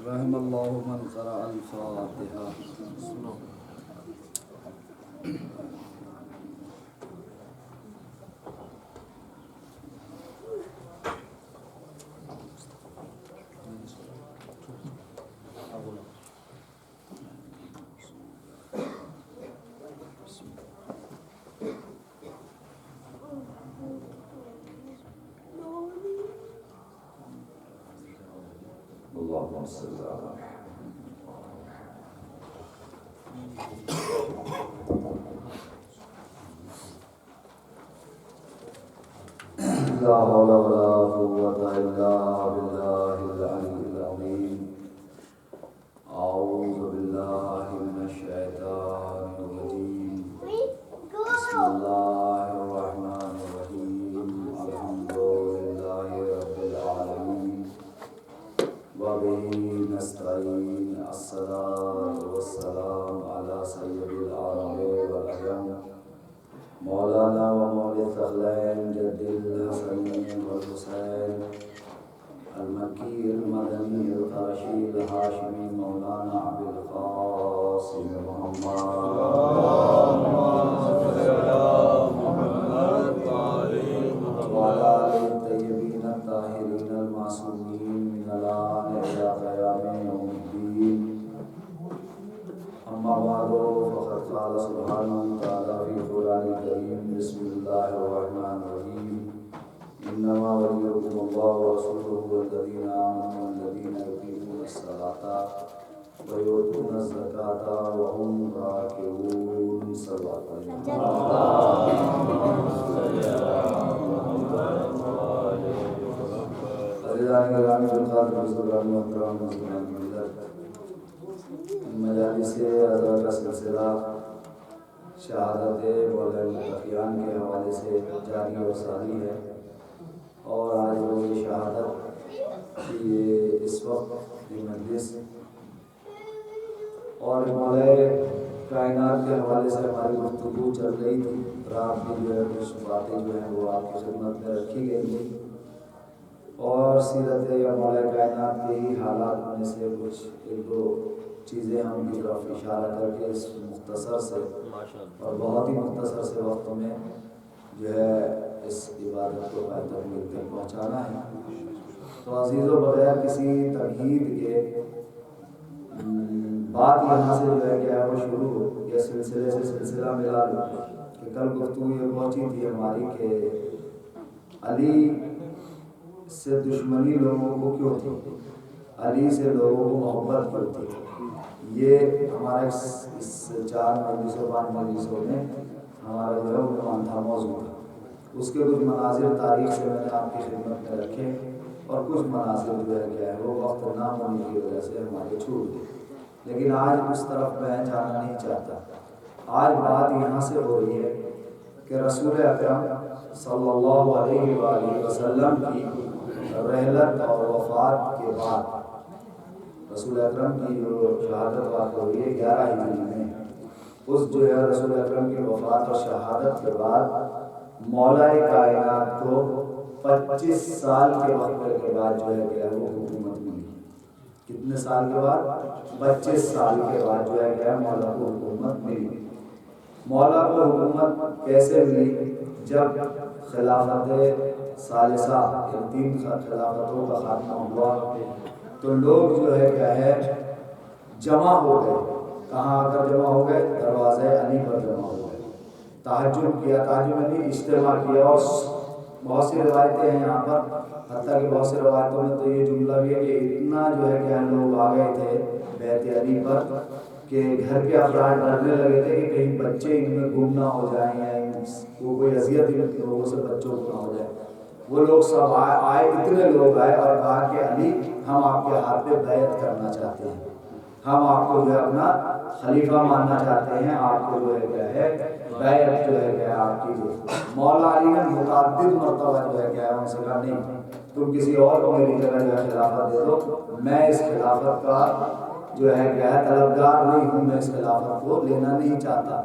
رحم اللہ من قرأ الفاتحہ. اللهم صل على لا حول ولا قوة إلا بالله العلي العظيم. أعوذ بالله من الشيطان الرجيم. بسم الله الرحمن الرحيم. الحمد لله رب العالمين وبه نستعين. الصلاة والسلام على سيد العرب والعجم مولانا ومولى الثقلين جد الحسن والحسين المكي المدني القرشي الهاشمي مولانا أبي القاسم محمد وعلى آله الطيبين الطاهرين المعصومين من الآن إلى قيام يوم الدين. أما بعد فقد قال سبحانه وتعالى في القرآن الكريم. بسم الله الرحمن الرحيم. إنما وليكم الله ورسوله والذين آمنوا والذين يقيمون الصلاة ويؤتون الزكاة وهم راكعون. صلى الله عليه مجالس حضرت کا سلسلہ شہادت مولا متقیان کے حوالے سے جاری اور ساری ہے، اور آج روز شہادت کی یہ اس وقت یہ مجلس اور مولا کائنات کے حوالے سے ہماری گفتگو چل رہی تھی. رات کی جو ہے کچھ باتیں جو ہیں وہ آپ کی خدمت میں رکھی گئی تھی، اور سیرت یا مولا کائنات کے ہی حالات میں سے کچھ ایک دو چیزیں ہم کی طرف اشارہ کر کے اس مختصر سے اور بہت ہی مختصر سے وقت میں جو ہے اس عبادت کو تکمیل تک پہنچانا ہے. تو عزیزوں، بغیر کسی تمہید کے بات یہاں سے جو ہے کیا وہ شروع ہو یا سلسلے سے سلسلہ ملا لو کہ کل گفتگو یہ پہنچی تھی ہماری کہ علی سے دشمنی لوگوں کو کیوں تھی، علی سے لوگوں کو محبت کیوں تھی. یہ ہمارے اس 4 مجلسوں 5 مجلسوں میں ہمارا جو ہے عنوان تھا، موضوع تھا. اس کے کچھ مناظر تاریخ سے میں نے آپ کی خدمت میں رکھے، اور کچھ مناظر جو ہے کیا ہے وہ وقت نہ ہونے کی وجہ سے ہمارے چھوٹ گئے. لیکن آج اس طرف میں جانا نہیں چاہتا. آج بات یہاں سے ہو رہی ہے کہ رسول اکرم صلی اللہ علیہ وآلہ وسلم کی رحلت اور وفات کے بعد رسول اکرم کی جو شہادت واقع ہوئی ہے 11 ہجری میں، اس جو ہے رسول اکرم کی وفات اور شہادت کے بعد مولا کائنات کو 25 سال کے وقت کے بعد جو ہے کہ وہ حکومت ملی. کتنے سال کے بعد؟ 25 سال کے بعد جو ہے کہ مولا کو حکومت ملی. مولا کو حکومت کیسے ملی؟ جب خلافت ثالثہ 3 خلافتوں کا خاتمہ ہوا تو لوگ جو ہے کیا ہے جمع ہو گئے. کہاں آ کر جمع ہو گئے؟ دروازے علی پر جمع ہو گئے. تہجد کیا، تہجد میں بھی اجتماع کیا. اور بہت سی روایتیں ہیں یہاں پر، حتیٰ کہ بہت سی روایتوں میں تو یہ جملہ بھی ہے کہ اتنا جو ہے کہ لوگ آ گئے تھے بیت علی پر کہ گھر کے افراد ڈرنے لگے تھے کہ کہیں بچے ان میں گم نہ ہو جائیں یا وہ کوئی اذیت ان لوگوں سے بچوں کو نہ ہو جائے. وہ لوگ سب آئے، اتنے لوگ آئے اور کہا کہ علی ہم آپ کے ہاتھ پہ بیعت کرنا چاہتے ہیں، ہم آپ کو جو ہے اپنا خلیفہ ماننا چاہتے ہیں، آپ کو جو ہے کیا ہے بیعت جو ہے کیا آپ کی. مولا علی نے متعدد مرتبہ جو ہے کیا ہے ان سے کہا نہیں، تم کسی اور کو میری جگہ جو ہے خلافت دے دو، میں اس خلافت کا جو ہے کیا ہے طلبگار نہیں ہوں، میں اس خلافت کو لینا نہیں چاہتا.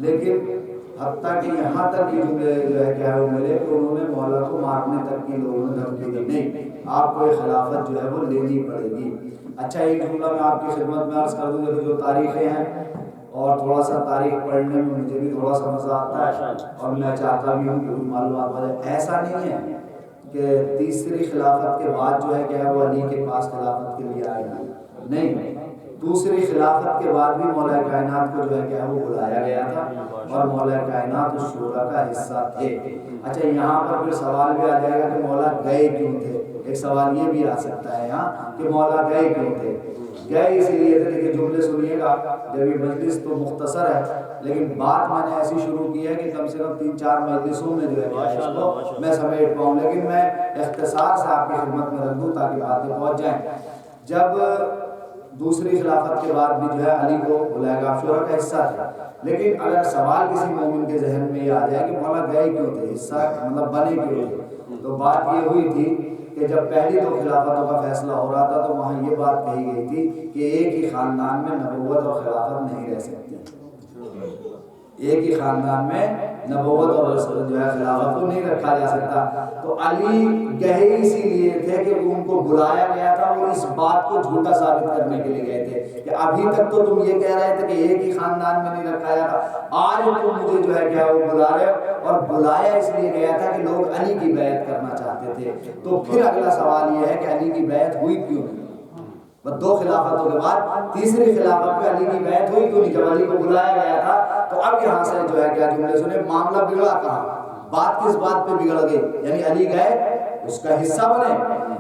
لیکن حتیٰ کہ یہاں تک یہ جملے جو ہے کیا ہے وہ ملے کہ انہوں نے مولا کو مارنے تک کی لوگوں نے دھمکی دی. نہیں، آپ کو یہ خلافت جو ہے وہ لینی پڑے گی۔ اچھا ایک جملہ میں آپ کی خدمت میں عرض کر دوں کہ جو تاریخیں ہیں اور تھوڑا سا تاریخ پڑھنے میں مجھے بھی تھوڑا سا مزہ آتا ہے اور میں چاہتا بھی ہوں کہ کچھ معلومات ہو جائے۔ ایسا نہیں ہے کہ تیسری خلافت کے بعد جو ہے کہ وہ علی کے پاس خلافت کے لیے آئے گا، نہیں، دوسری خلافت کے بعد بھی مولا کائنات کو جو ہے کہ وہ بلایا گیا تھا اور مولا کائنات اس شورا کا حصہ تھے۔ اچھا یہاں پر پھر سوال بھی آ جائے گا کہ مولا گئے کیوں تھے؟ ایک سوال یہ بھی آ سکتا ہے یہاں کہ مولا گئے کیوں تھے؟ گئے اس لیے تھے کہ جملے سنیے گا، جب یہ مجلس تو مختصر ہے لیکن بات میں نے ایسی شروع کی ہے کہ کم سے کم 3-4 مجلسوں میں جو ہے اس کو میں سمیٹ پاؤں، لیکن میں اختصار سے آپ کی خدمت میں رکھ دوں تاکہ باتیں پہنچ جائیں۔ جب دوسری خلافت کے بعد بھی جو ہے علی کو بلایا گیا، شورا کا حصہ تھا، لیکن اگر سوال کسی مومن کے ذہن میں یہ آ جائے کہ مولا گئے کیوں تھے، حصہ مطلب بنے کیوں تھے، تو بات یہ ہوئی تھی کہ جب پہلی دو خلافتوں کا فیصلہ ہو رہا تھا تو وہاں یہ بات کہی گئی تھی کہ ایک ہی خاندان میں نبوت اور خلافت نہیں رہ سکتی، ایک ہی خاندان میں نبوت اور جو ہے خلافت کو نہیں رکھا جا سکتا۔ تو علی گئے اسی لیے تھے کہ ان کو بلایا گیا تھا، وہ اس بات کو جھوٹا ثابت کرنے کے لیے گئے تھے کہ ابھی تک تو تم یہ کہہ رہے تھے کہ ایک ہی خاندان میں نہیں رکھا جاتا، آج تم مجھے جو ہے کیا وہ بلا رہے ہو، اور بلایا اس لیے گیا تھا کہ لوگ علی کی بیعت کرنا چاہتے تھے۔ تو پھر اگلا سوال یہ ہے کہ علی کی بیعت ہوئی کیوں نہیں؟ دو خلافتوں کے بعد تیسری خلافت میں علی کی بیعت ہوئی کیوں نہیں؟ جب علی کو بلایا گیا تھا تو اب یہاں سے جو ہے کیا جملے سنے، معاملہ بگڑا کہاں، بات کس بات پہ بگڑ گئی؟ یعنی علی گئے اس کا حصہ بنے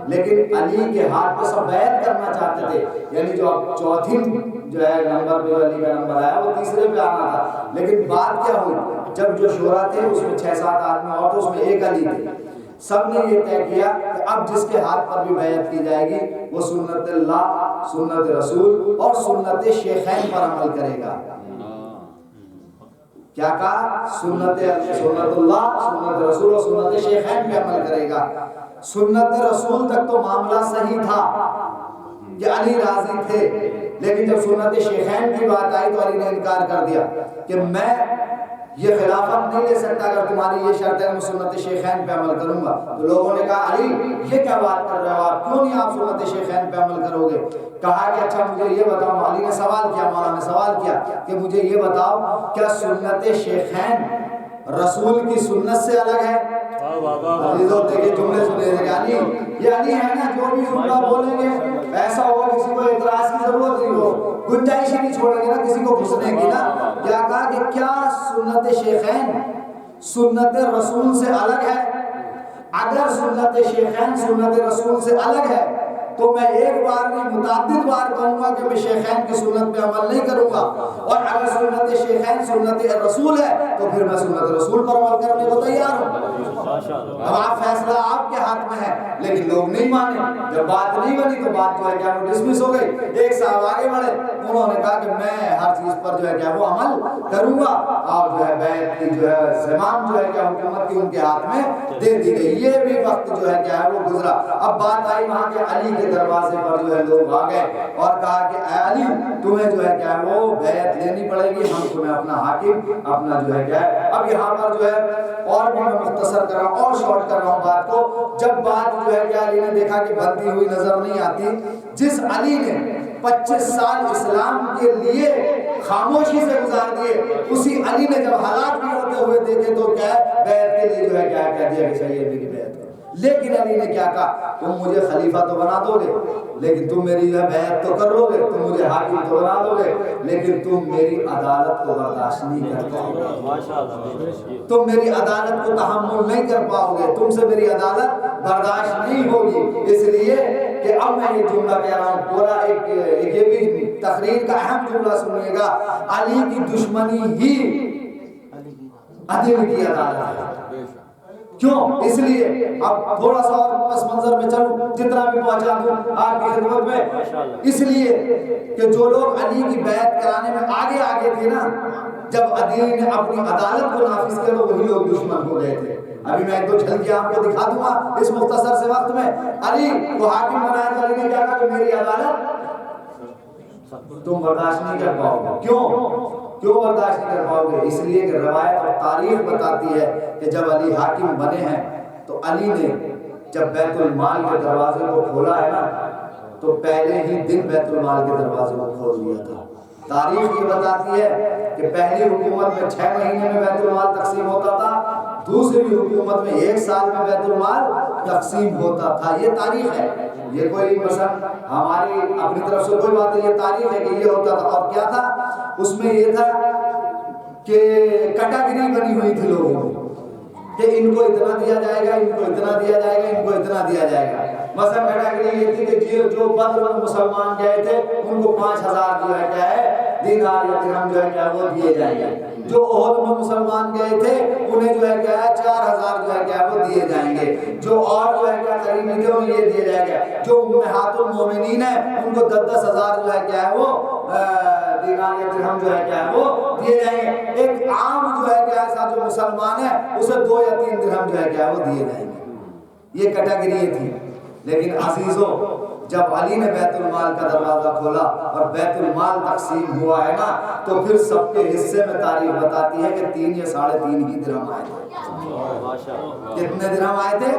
لیکن علی کے ہاتھ پہ سب بیعت کرنا چاہتے تھے، یعنی جو اب چوتھی جو ہے نمبر پہ علی کا نمبر آیا وہ تیسرے پہ آنا تھا، لیکن بات کیا ہوئی، جب جو شورا تھے اس میں 6-7 آدمی اور تو اس میں ایک علی تھے، سب نے یہ طے کیا کہ اب جس کے ہاتھ پر بھی بیعت کی جائے گی وہ سنت اللہ، سنت رسول اور سنت شیخین پر عمل کرے گا۔ کیا کہا؟ سنت اللہ، سنت رسول اور سنت شیخین پہ عمل کرے گا۔ سنت رسول تک تو معاملہ صحیح تھا کہ علی راضی تھے، لیکن جب سنت شیخین کی بات آئی تو علی نے انکار کر دیا کہ میں یہ خلافت نہیں لے سکتا اگر تمہاری یہ شرط ہے، میں سنت شیخین پہ عمل کروں گا۔ تو لوگوں نے کہا علی یہ کیا بات کر رہے ہو آپ، کیوں نہیں آپ سنت شیخین پہ عمل کرو گے؟ کہا کہ اچھا مجھے یہ بتاؤ، علی نے سوال کیا، مولانا نے سوال کیا کہ مجھے یہ بتاؤ کیا سنت شیخین رسول کی سنت سے الگ ہے؟ عزیزوں دیکھیں جملے سنے تھے، علی یہ علی ہے نا، جو بھی جملہ بولیں گے ایسا ہوگا کسی کو اعتراض کی ضرورت نہیں ہو، گنجائش ہی نہیں چھوڑیں گے نا کسی کو گھسنے کی نا۔ کیا کہا کہ کیا سنت شیخین سنت رسول سے الگ ہے؟ اگر سنت شیخین سنت رسول سے الگ ہے تو میں ایک بار نہیں متعدد بار کہوں گا کہ میں شیخین کی سنت پہ عمل نہیں کروں گا، اور اگر سنت شیخین سنت رسول ہے تو پھر میں سنت رسول پر عمل کرنے کو تیار ہوں۔ اب آپ فیصلہ آپ کے ہاتھ میں ہے، لیکن لوگ نہیں مانے، جب بات نہیں بنی تو بات جو ہے کیا وہ ڈسمس ہو گئی۔ ایک صاحب آگے بڑھے، انہوں نے کہا کہ میں ہر چیز پر جو ہے کیا وہ عمل کروں گا، اور جو ہے بیعت کی جو ہے زمام جو ہے کیا حکومت کی ان کے ہاتھ میں دے دی گئی۔ یہ بھی وقت جو ہے کیا ہے وہ گزرا۔ اب بات آئی وہاں کے علی کے دروازے پر جو ہے لوگ آ گئے اور کہا کہ اے علی تمہیں جو ہے کیا ہے وہ بیعت لینی پڑے گی، ہم تمہیں اپنا حاکم اپنا جو ہے کیا ہے۔ اب یہاں پر جو ہے اور بھی میں مختصر کر رہا ہوں اور شارٹ کر رہا ہوں بات کو۔ جب بات جو ہے کہ علی نے دیکھا کہ بنتی ہوئی نظر نہیں آتی، جس علی نے 25 سال اسلام کے لیے خاموشی سے گزار دیے، اسی علی نے جب حالات بگڑتے ہوئے دیکھے تو کیا ہے بیعت کے لیے جو ہے کیا کہہ دیا کہ چاہیے میری بیعت کرو۔ لیکن علی نے کیا کہا، تم مجھے خلیفہ تو بنا دو گے لیکن تم میری جو ہے بیعت تو کر لو گے، تم مجھے حاکم تو بنا دو گے لیکن تم میری عدالت کو برداشت نہیں کر پاؤ گے، تم میری عدالت کو تحمل نہیں کر پاؤ گے، تم سے میری عدالت برداشت نہیں ہوگی۔ اس لیے کہ اب میں یہ جملہ کہہ رہا ہوں، پورا ایک یہ بھی تقریر کا اہم جملہ سنیے گا، علی کی دشمنی ہی عدل کی عدالت ہے۔ کیوں؟ اس لیے اب تھوڑا سا اور پس منظر میں چلوں، جتنا بھی پہنچا دوں آپ کی خدمت میں، اس لیے کہ جو لوگ علی کی بیعت کرانے میں آگے آگے تھے نا، جب علی نے اپنی عدالت کو نافذ کیا تو وہی لوگ دشمن ہو گئے تھے۔ ابھی میں ایک دو جھلکیاں آپ کو دکھا دوں گا اس مختصر سے وقت میں۔ علی کو حاکم بنایا تو علی نے کیا کہا کہ میری عدالت تم برداشت نہیں کر پاؤ گے۔ کیوں برداشت نہیں کر پاؤ گے؟ اس لیے کہ روایت اور تاریخ بتاتی ہے کہ جب علی حاکم بنے ہیں تو علی نے جب بیت المال کے دروازے کو کھولا ہے نا تو پہلے ہی دن بیت المال کے دروازے کو کھول دیا تھا۔ تاریخ یہ بتاتی ہے کہ پہلی حکومت میں 6 مہینے میں بیت المال تقسیم ہوتا تھا، دوسری حکومت میں 1 سال میں بیت المال تقسیم ہوتا تھا۔ یہ تاریخ ہے، یہ کوئی مثلا ہماری اپنی طرف سے کوئی بات نہیں، یہ تاریخ ہے کہ یہ ہوتا تھا۔ اور کیا تھا اس میں؟ یہ تھا کہ کیٹیگری بنی ہوئی تھی لوگوں کی کہ ان کو اتنا دیا جائے گا، ان کو اتنا دیا جائے گا، ان کو اتنا دیا جائے گا۔ مثلا کیٹیگری یہ تھی کہ جو بدر میں مسلمان گئے تھے ان کو 5000 جو ہے کیا ہے دینار یا درہم جو ہے کیا وہ دیے جائیں گے۔ جو احد میں مسلمان گئے تھے انہیں جو ہے کیا ہے 4000 جو ہے کیا وہ دیے جائیں گے۔ جو اور جو ہے کیا قریبی تھے انہیں یہ دیا جائے گا۔ جو امہات المومنین ہیں ان کو 10,000 جو ہے کیا ہے وہ دینار یا درہم جو ہے کیا ہے وہ دیے جائیں گے۔ ایک عام جو ہے کیا ایسا جو مسلمان ہے اسے 2 یا 3 درہم جو ہے کیا وہ دیے جائیں گے۔ یہ کیٹیگری تھی۔ لیکن عزیزوں جب علی نے بیت المال کا دروازہ کھولا اور بیت المال تقسیم ہوا ہے نا تو پھر سب کے حصے میں تاریخ بتاتی ہے کہ 3 یا 3.5 ہی درہم آئے تھے۔ کتنے درہم آئے تھے؟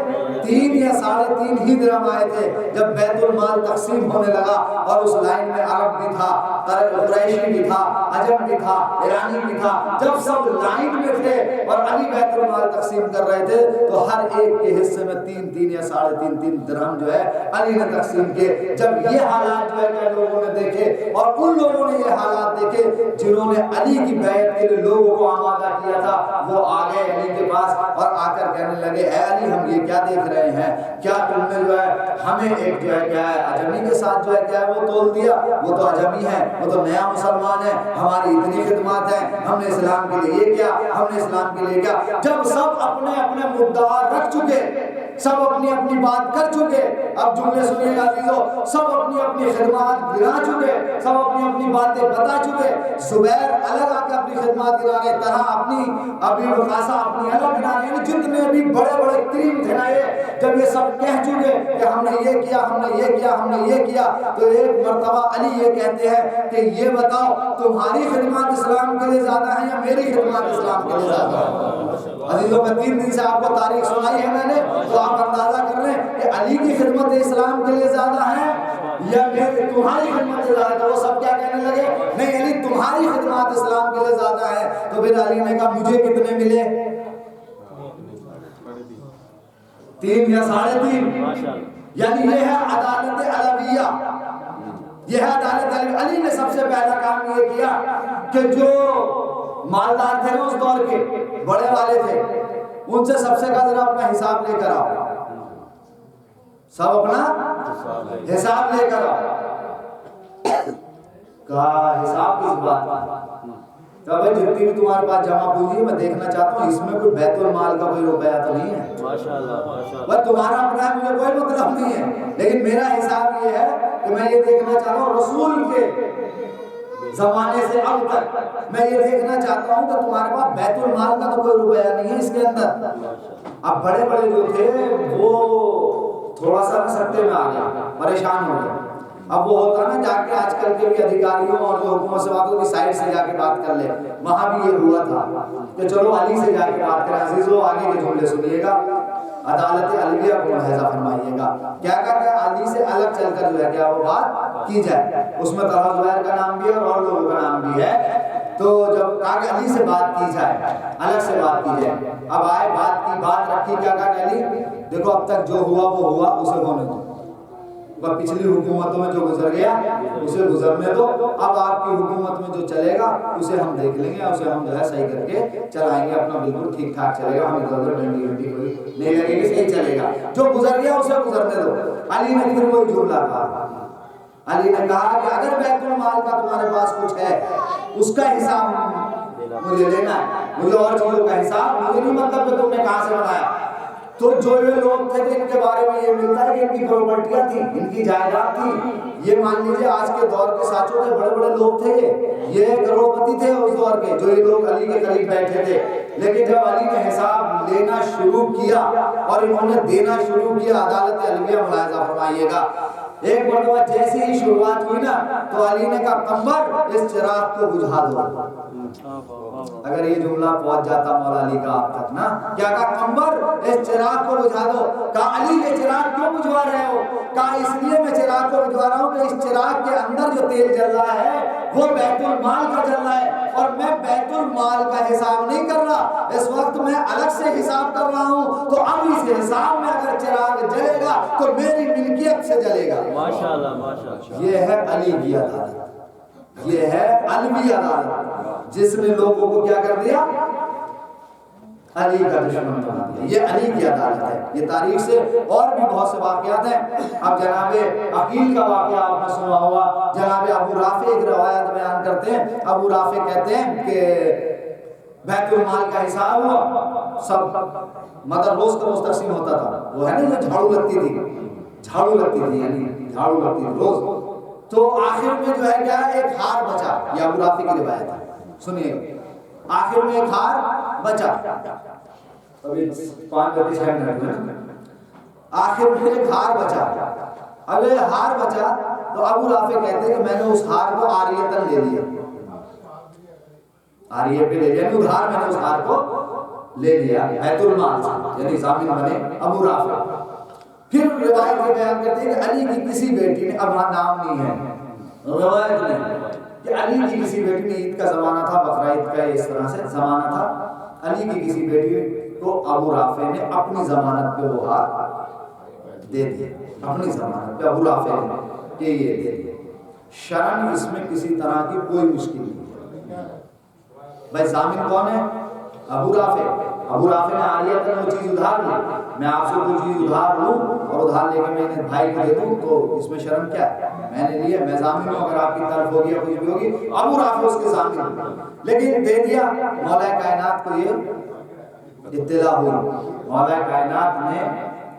3 یا 3.5 ہی درہم آئے تھے۔ جب بیت المال تقسیم ہونے لگا اور اس لائن میں عرب بھی تھا، قریشی بھی تھا، عجم بھی تھا، ایرانی بھی تھا، جب سب لائن میں تھے اور علی بیت المال تقسیم کر رہے تھے تو ہر ایک کے حصے میں 3 یا 3.5 درہم جو ہے علی نے تقسیم کیے۔ جب یہ حالات جو ہے کہ لوگوں نے دیکھے اور ان لوگوں نے یہ حالات دیکھے جنہوں نے علی کی بیعت کے لیے لوگوں کو آمادہ کیا تھا، وہ آ گئے علی کے پاس اور آ کر کہنے لگے اے علی ہم یہ کیا دیکھ رہے ہیں؟ کیا تم نے جو ہے ہمیں ایک جو ہے کیا ہے عجمی کے ساتھ جو ہے کیا ہے وہ تول دیا؟ وہ تو عجمی ہے، وہ تو نیا مسلمان ہے، ہماری اتنی خدمات ہیں، ہم نے اسلام کے لیے یہ کیا، ہم نے اسلام کے لیے کیا۔ جب سب اپنے اپنے مدعا رکھ چکے، سب اپنی اپنی بات کر چکے، اب جملے سنیے گا عزیزو، سب اپنی اپنی خدمات گرا چکے، سب اپنی اپنی باتیں بتا چکے، زبیر الگ آ کے اپنی خدمات گرا گئے، طلحہ اپنی، ابی وقاصہ اپنی الگ گرا گئے، یعنی جتنے بھی بڑے بڑے کریم تھے نا یہ، جب یہ سب کہہ چکے کہ ہم نے یہ کیا، ہم نے یہ کیا، ہم نے یہ کیا، تو ایک مرتبہ علی یہ کہتے ہیں کہ یہ بتاؤ تمہاری خدمات اسلام کے لیے زیادہ ہیں یا میری خدمات اسلام کے لیے زیادہ ہیں؟ عزیزوں میں 3 دن سے آپ کو تاریخ سنائی ہے میں نے، تو آپ اندازہ کر رہے ہیں کہ علی کی خدمت اسلام کے لیے زیادہ ہے یا میری تمہاری خدمت زیادہ ہے؟ تو وہ سب کیا کہنے لگے؟ نہیں علی تمہاری خدمات اسلام کے لیے زیادہ ہے۔ تو پھر علی نے کہا مجھے کتنے ملے؟ 3 یا 3.5۔ یعنی یہ ہے عدالت علویہ، یہ ہے عدالت علویہ۔ علی نے سب سے پہلا کام یہ کیا کہ جو مالدار تھے نا اس دور کے بڑے والے تھے ان سے سب سے کہا ذرا اپنا حساب لے کر آؤ، سب اپنا حساب لے کر آؤ۔ کہا حساب کس بات کا؟ کہا بھائی جتنی بھی تمہارے پاس جمع پوجی ہے میں دیکھنا چاہتا ہوں اس میں کوئی بیت المال کا کوئی روپیہ تو نہیں ہے؟ بس تمہارا اپنا ہے مجھے کوئی مطلب نہیں ہے، لیکن میرا حساب یہ ہے کہ میں یہ دیکھنا چاہتا ہوں رسول کے زمانے سے اب تک میں یہ دیکھنا چاہتا ہوں کہ تمہارے پاس بیت المال کا تو کوئی روپیہ نہیں ہے اس کے اندر۔ اب بڑے بڑے جو تھے وہ تھوڑا سا سکتے میں آ گئے، پریشان ہو گئے۔ اب وہ ہوتا نا جا کے آج کل کے بھی ادھیکاریوں اور جو حکومت سے بات ہوتی سائڈ سے جا کے بات کر لے، وہاں بھی یہ ہوا تھا کہ چلو علی سے جا کے بات کریں۔ عزیزو آگے کے جملے سنیے گا، عدالت علویہ کو ملاحظہ فرمائیے گا، کیا کہ علی سے الگ چل کر جو ہے کیا وہ بات کی جائے۔ اس میں طلحہ زبیر کا نام بھی ہے اور لوگوں کا نام بھی ہے۔ تو جب کہا کہ علی سے بات کی جائے، الگ سے بات کی جائے، اب آئے بات کی، بات رکھی، کیا کہا کہ علی دیکھو اب تک جو ہوا وہ ہوا، اسے ہونے دو، پچھلی حکومتوں میں جو گزر گیا اسے گزرنے دو، اب آپ کی حکومت میں جو چلے گا اسے ہم دیکھ لیں گے، اسے ہم جو ہے صحیح کر کے چلائیں گے، اپنا بالکل ٹھیک ٹھاک چلے گا، ہم ادھر ادھر ڈنڈی ونڈی کوئی نہیں لگے گی، صحیح چلے گا، جو گزر گیا اسے گزرنے دو۔ علی نے پھر وہی جملہ کہا، علی نے کہا کہ اگر بیت المال کا تمہارے پاس کچھ ہے اس کا حساب مجھے لینا ہے، مجھے اور چیزوں کا حساب مجھے نہیں مطلب کہ تم نے کہاں سے بنایا۔ تو جو یہ لوگ تھے جن کے بارے میں یہ ملتا ہے کہ ان کی پراپرٹیاں تھیں، ان کی جائیداد تھی، یہ مان لیجیے آج کے دور کے ساتھوں تھے، بڑے بڑے لوگ تھے، یہ کروڑپتی تھے اس دور کے، جو یہ لوگ علی کے قریب بیٹھے تھے۔ لیکن جب علی نے حساب لینا شروع کیا اور انہوں نے دینا شروع کیا، عدالت علویہ ملاحظہ فرمائیے گا ایک مرتبہ جیسے ہی شروعات ہوئی نا تو علی نے کہا قمر اس چراغ کو بجھا دو. اگر یہ جملہ پہنچ جاتا مولا علی کا آپ تک نا, کیا کہا قمر اس چراغ کو بجھا دو. کہا علی یہ چراغ کیوں بجھوا رہے ہو؟ کہا اس لیے میں چراغ کو بجھوا رہا ہوں کہ اس چراغ کے اندر جو تیل جل رہا ہے وہ بیت المال کا جل رہا ہے, اور میں بیت المال کا حساب نہیں کر رہا, اس وقت میں الگ سے حساب کر رہا ہوں. تو اب اس حساب میں اگر چراغ جلے گا تو میری ملکیت سے جلے گا. ماشاءاللہ ماشاءاللہ. یہ ہے علی کی عدالت, یہ ہے علوی عدالت, جس نے لوگوں کو کیا کر دیا؟ علی کا دشمن بنا دیا. یہ علی کی عدالت ہے. یہ تاریخ سے اور بھی بہت سے واقعات ہیں. اب جناب عقیل کا واقعہ آپ نے سنا ہوگا. جناب ابو رافع ایک روایت بیان کرتے ہیں. ابو رافع کہتے ہیں کہ بیت المال کا حساب ہوا, سب مگر روز کا روز تقسیم ہوتا تھا. وہ ہے نا جو جھاڑو لگتی تھی, یعنی جھاڑو لگتی تھی روز. تو آخر میں جو ہے کیا ایک ہار بچا. یہ ابو رافع کی روایت ہے, سنیے. آخر میں ایک ہار بچا. ابھی 5-6 منٹ میں آخر میں ایک ہار بچا. اب یہ ہار بچا تو ابو رافع کہتے ہیں کہ میں نے اس ہار کو عاریتاً لے لیا. عاریہ پہ لے لیا, یعنی ادھار میں نے اس ہار کو لے لیا بیت المال سے, یعنی ضامن بنے ابو رافع. پھر روایت یہ بیان کرتے ہیں کہ علی کی کسی بیٹی نے, اب وہاں نام نہیں ہے, روایت نہیں کہ علی کی کسی بیٹی نے, عید کا زمانہ تھا, بقرعید کا اس طرح سے زمانہ تھا, علی کی کسی بیٹی کو ابو رافع نے اپنی ضمانت پہ وہ ہار دے دیا. اپنی ضمانت پہ ابو رافع نے کہ یہ دے دیا. شرعاً اس میں کسی طرح کی کوئی مشکل نہیں ہے. بھائی ضامن کون ہے؟ ابو رافع. ابو رافع نے عاریتاً وہ چیز ادھار لی. میں آپ سے کوئی چیز ادھار لوں اور ادھار لے کے میں نے بھائی کو دے دوں تو اس میں شرم کیا ہے؟ میں نے لیا, میں ضامن ہوں. اگر آپ کی طرف ہوگی یا کچھ بھی ہوگی, ابو رافع اس کے ضامن, لیکن دے دیا. مولا کائنات کو یہ اطلاع ہوئی. مولا کائنات نے,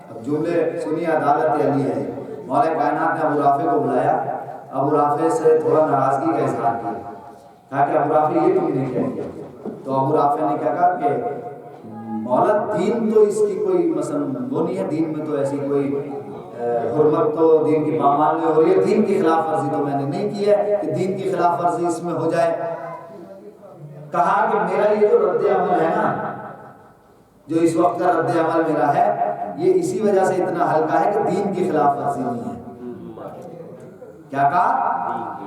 اب جملے سنی, عدالت علی ہے. مولا کائنات نے ابو رافع کو بلایا. ابو رافع سے تھوڑا ناراضگی کا اظہار کیا. کہا کہ ابو رافع یہ تم نے کیا کیا؟ تو ابو رافع نے کہا کہ مولا دین تو اس کی کوئی مثلا وہ نہیں ہے, دین میں تو ایسی کوئی حرمت تو دین کی پامال نہیں ہو رہی ہے, دین کی خلاف ورزی تو میں نے نہیں کی ہے کہ دین کی خلاف ورزی اس میں ہو جائے. کہا کہ میرا یہ جو رد عمل ہے نا, جو اس وقت کا رد عمل میرا ہے, یہ اسی وجہ سے اتنا ہلکا ہے کہ دین کی خلاف ورزی نہیں ہے. کیا کہا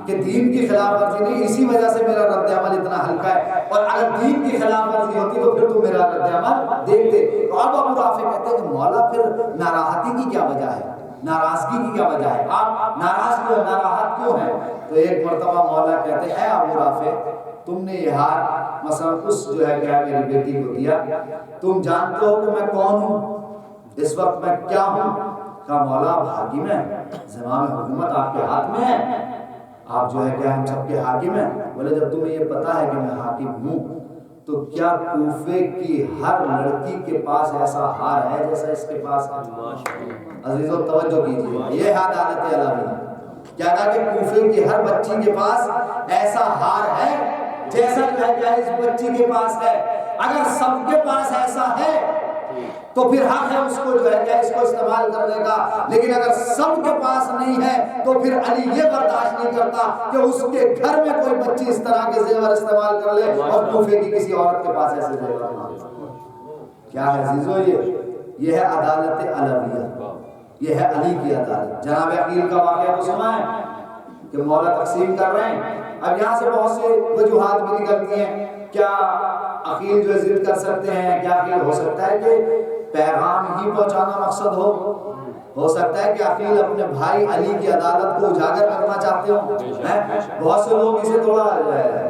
کہ دین کی خلاف ورزی نہیں, اسی وجہ سے میرا رد عمل اتنا ہلکا ہے, اور اگر دین کی خلاف ورزی ہوتی تو پھر تو میرا رد عمل دیکھتے. تو اب ابو رافع کہتے ہیں کہ مولا پھر ناراحتی کی کیا وجہ ہے, ناراضگی کی کیا وجہ ہے, آپ ناراض کیوں, ناراحت کیوں ہیں؟ تو ایک مرتبہ مولا کہتے ہیں اے ابو رافع, تم نے یہ ہار مثلا اس جو ہے کیا میری بیٹی کو دیا, تم جانتے ہو کہ میں کون ہوں, اس وقت میں کیا ہوں؟ کہا مولا آپ حاکم ہیں, زمام حکومت آپ کے ہاتھ میں ہے, آپ جو ہے کیا ہم سب کے حاکم ہیں. بولے جب تمہیں یہ پتا ہے کہ میں حاکم ہوں تو کیا کوفے کی ہر لڑکی کے پاس ایسا ہار ہے جیسا اس کے پاس ہے؟ عزیزو توجہ کیجیے, یہ عدالت الہی ہے. کیا کہا کہ کوفے کی ہر بچی کے پاس ایسا ہار ہے جیسا کہ اس بچی کے پاس ہے. اگر سب کے پاس ایسا ہے تو پھر حق ہے اس کو جو ہے کیا اس کو استعمال کرنے کا, لیکن اگر سب کے پاس نہیں ہے تو پھر علی یہ برداشت نہیں کرتا کہ اس کے گھر میں کوئی بچی اس طرح کے زیور استعمال کر لے اور کوفے کی کسی عورت کے پاس ایسے زیور نہ ہو. کیا ہے عزیزو, یہ ہے عدالت علویہ, یہ ہے علی کی عدالت. جناب عقیل کا واقعہ تو سنا ہے کہ مولا تقسیم کر رہے ہیں. اب یہاں سے بہت سے وجوہات بھی نکلتی ہیں. کیا عقیل جو ضد کر سکتے ہیں, کیا عقیل ہو سکتا ہے کہ پیغام ہی پہنچانا مقصد ہو سکتا ہے کہ عقیل اپنے بھائی علی کی عدالت کو اجاگر کرنا چاہتے ہوں. بہت سے لوگ اسے تھوڑا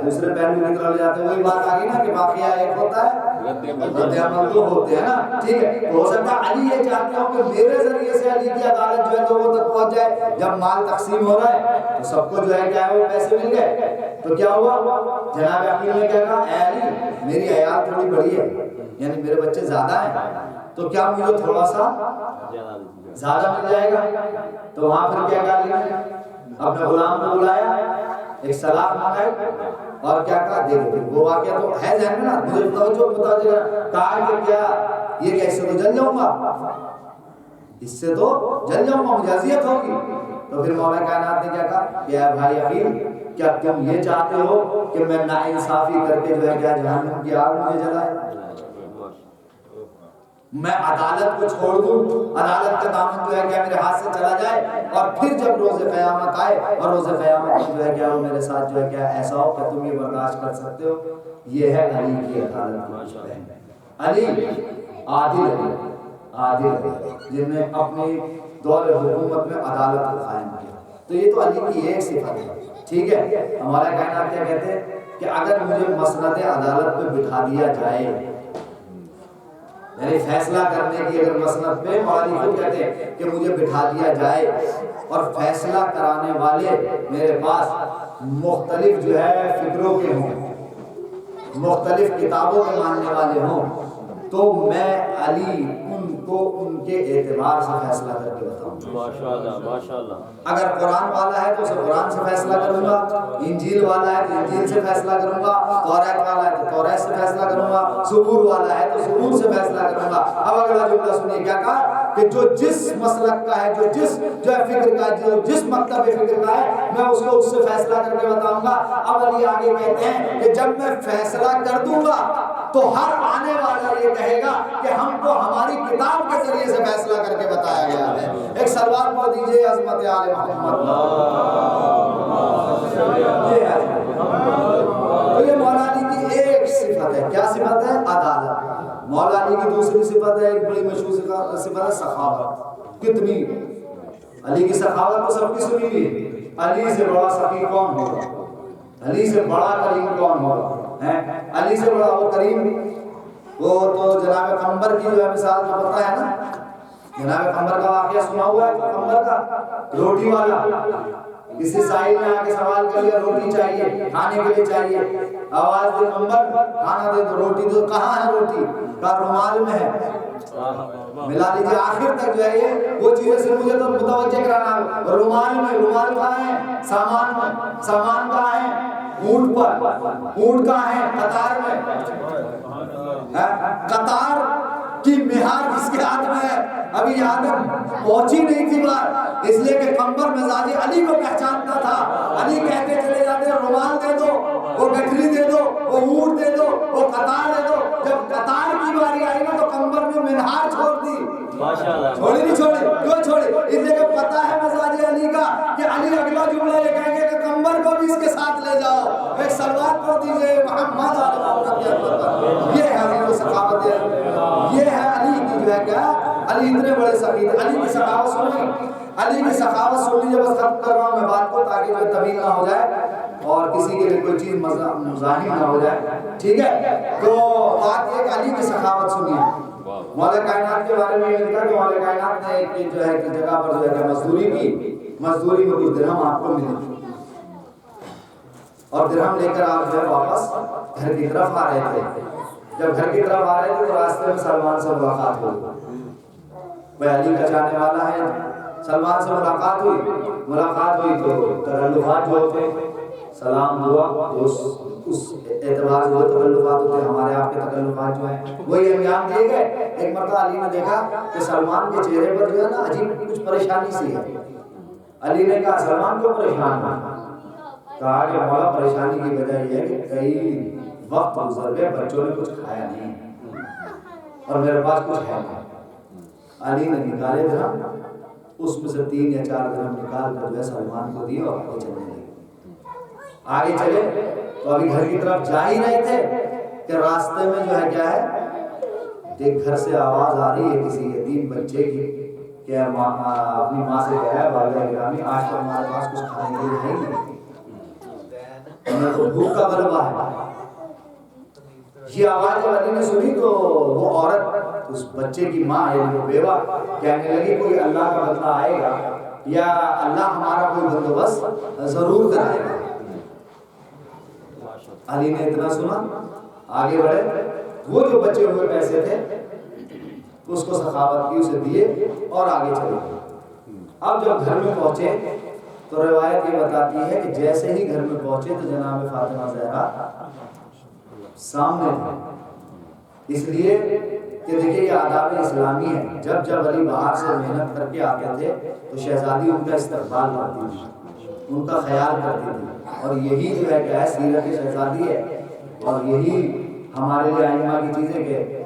دوسرے پہلو نکل جاتے ہیں. وہی بات آ گئی نا کہ واقعہ ایک ہوتا ہے, رد عمل دو ہوتے ہیں نا, ٹھیک ہے. ہو سکتا ہے علی یہ چاہتے ہوں کہ میرے ذریعے سے علی کی عدالت جو ہے لوگوں تک پہنچ جائے. جب مال تقسیم ہو رہا ہے تو سب کو جو ہے کیا ہے وہ پیسے مل گئے, تو کیا ہوا, جناب عقیل نے کیا کہا, اے علی میری عیال تھوڑی بڑی ہے, یعنی میرے بچے زیادہ ہیں, تو کیا مجھے تھوڑا سا زیادہ مل جائے گا؟ تو وہاں پھر کیا کہا لیا, اپنے غلام کو بلایا, ایک سلاح مانگائی اور کیا کہا دے دو. وہ واقعہ تو ہے ذہن میں نا, مجھے متوجہ کہا کہ کیا یہ کیسے تو جل جاؤں گا, اس سے تو جل جاؤں گا, مجھے اذیت ہوگی. تو پھر مولا کائنات نے کیا کہا کہ اے بھائی عقیل کیا تم یہ چاہتے ہو کہ میں ناانصافی کر کے جو ہے کیا جہنم کی آگ مجھے جلائے؟ میں عدالت کو چھوڑ دوں، عدالت کا دامن جو ہے کیا میرے ہاتھ سے چلا جائے، اور پھر جب روز قیامت آئے اور روز قیامت جو ہے کیا وہ میرے ساتھ جو ہے کیا ایسا ہو کہ تم یہ برداشت کر سکتے ہو؟ یہ ہے علی کی عدالت کی علی عادل علی جن نے اپنی دور حکومت میں عدالت کو قائم کیا. تو یہ تو علی کی ایک صفت ہے. ٹھیک ہے، ہمارا کائنات کیا کہتے ہیں کہ اگر مجھے مسند عدالت پہ بٹھا دیا جائے، یعنی فیصلہ کرنے کی اگر مسند پہ مولانا خود کہتے ہیں کہ مجھے بٹھا دیا جائے اور فیصلہ کرانے والے میرے پاس مختلف جو ہے فکروں کے ہوں، مختلف کتابوں کے ماننے والے ہوں، تو میں علی ان کو ان کے اعتبار سے فیصلہ کر کے بتاؤں. ماشاءاللہ ماشاءاللہ. اگر قرآن والا ہے تو اسے قرآن سے فیصلہ کروں گا، انجیل والا ہے تو انجیل سے فیصلہ کروں گا، توریت والا ہے تو توریت سے فیصلہ کروں گا، زبور والا ہے تو زبور سے فیصلہ کروں گا. اب اگلا جملہ سنیے کیا کہا کہ جو جس مسلک کا ہے، جو ہے فکر کا، جو جس مکتب فکر کا ہے، میں اس کو اس سے فیصلہ کر کے بتاؤں گا. اب علی آگے کہتے ہیں کہ جب میں فیصلہ کر دوں گا تو ہر آنے والا یہ کہے گا کہ ہم کو ہماری کتاب کے ذریعے سے فیصلہ کر کے بتایا گیا ہے. ایک سلوات پڑھ دیجئے عظمت آل محمد. تو یہ مولا علی کی ایک صفت ہے. کیا صفت ہے؟ عدالت. مولا علی کی دوسری صفت ہے، ایک بڑی مشہور صفت ہے سخاوت. کتنی علی کی سخاوت تو سب کی سنی ہوئی. علی سے بڑا سخی کون ہوگا؟ علی سے بڑا کریم کون ہوگا؟ علی سے بڑا وہ کریم، وہ تو جناب قمبر کی جو ہے مثال تو پتہ ہے نا، جناب قمبر کا واقعہ سنا ہوا ہے. قمبر کا روٹی والا کسی سائل نے آ کے سوال کر لیا روٹی چاہیے، کھانے کے لیے چاہیے. آواز دے قمبر کھانا دے دو. روٹی دو. کہاں ہے روٹی؟ کا رومال میں ہے. ملا لیجیے. آخر تک جو ہے یہ وہ چیزیں سے مجھے تو متوجہ کرانا ہے. رومال میں، رومال کہاں ہے؟ سامان میں. سامان کہاں ہے؟ اونٹ پر. اونٹ کہاں ہے؟ قطار میں. قطار کی مہار جس کے ہاتھ میں ہے ابھی یہاں تک پہنچی نہیں تھی بات، اس لیے کہ قمبر مزاج علی کو پہچانتا تھا. علی کہتے چلے جاتے رومال دے دو، وہ گٹھری دے دو، وہ اونٹ دے دو، وہ قطار دے دو. جب قطار کی باری آئی نا تو قمبر نے منہار چھوڑ دی. چھوڑی نہیں چھوڑی. کیوں چھوڑی؟ اس لیے کہ پتہ ہے مزاج علی کا کہ علی اگلا جملہ یہ کہیں گے کہ قمبر کو بھی اس کے ساتھ لے جاؤ. ایک سلوات پڑھ دیجئے محمد یہ ہے علی کی سخاوت. یہ ہے علی کی جو ہے کیا، علی اتنے بڑے سخی تھے. علی کی سخاوت سنیں، علی کی سخاوت سن لیجیے. بس ختم کر رہا ہوں میں بات کو تاکہ جو طویل نہ ہو جائے اور کسی کے لیے کوئی چیز مزاحم نہ ہو جائے. ٹھیک ہے، تو بات یہ کہ علی کی سخاوت سنیے. مولا کائنات کے بارے میں یہ لکھا کہ مولا کائنات نے ایک جو ہے کہ جگہ پر جو ہے کہ مزدوری کی، مزدوری میں کچھ درہم آپ کو ملے اور درہم لے کر آپ جو ہے واپس گھر کی طرف آ رہے تھے. جب گھر کی طرف آ رہے تھے تو راستے میں سلمان سے ملاقات ہوئی. وہ علی کا چاہنے والا ہے. سلمان سے ملاقات ہوئی تو تکلفات جو ہوتے سلام دعا اس اعتبار سے جو تکلفات ہوتے ہمارے آپ کے تکلفات جو ہیں وہی انجام دیے گئے. ایک مرتبہ علی نے دیکھا کہ سلمان کے چہرے پر جو ہے نا عجیب کچھ پریشانی سی ہے. علی نے کہا سلمان کو پریشان ہے؟ کہا کہ مولا پریشانی کی وجہ یہ ہے کہ کئی وقت گزر گئے، بچوں نے کچھ کھایا نہیں اور میرے پاس کچھ ہے نہیں. علی نے نکالے درہم، اس میں سے 3 یا 4 درہم نکال کر جو ہے سلمان کو دیے اور آگے چلنے لگے. آگے چلے تو ابھی گھر کی طرف جا ہی رہے تھے کہ راستے میں جو ہے کیا ہے، ایک گھر سے آواز آ رہی ہے کسی یتیم بچے کی کہ اپنی ماں سے کہا ہے والدہ گرامی آج تو ہمارے پاس کچھ کھانے کے لیے ہے ہی نہیں، ہمیں تو بھوک کا غلبہ ہے. یہ آواز جب علی نے سنی تو وہ عورت اس بچے کی ماں یعنی وہ بیوہ کہنے لگی کوئی اللہ کا بدلہ آئے گا یا اللہ ہمارا کوئی بندوبست ضرور کرائے گا. علی نے اتنا سنا، آگے بڑھے. وہ جو بچے ہوئے پیسے تھے اس کو سخاوت کی، اسے دیے اور آگے چلے. اب جب گھر میں پہنچے تو روایت یہ بتاتی ہے کہ جیسے ہی گھر میں پہنچے تو جناب فاطمہ زہرا سامنے تھے، اس لیے کہ دیکھیے یہ آداب اسلامی ہے. جب جب علی باہر سے محنت کر کے آتے تھے تو شہزادی ان کا استقبال کرتی تھی, ان کا خیال کرتی تھی, اور یہی جو ہے کیا ہے سیرت شہزادی ہے. اور یہی ہمارے لیے ائمہ کی چیزیں کہ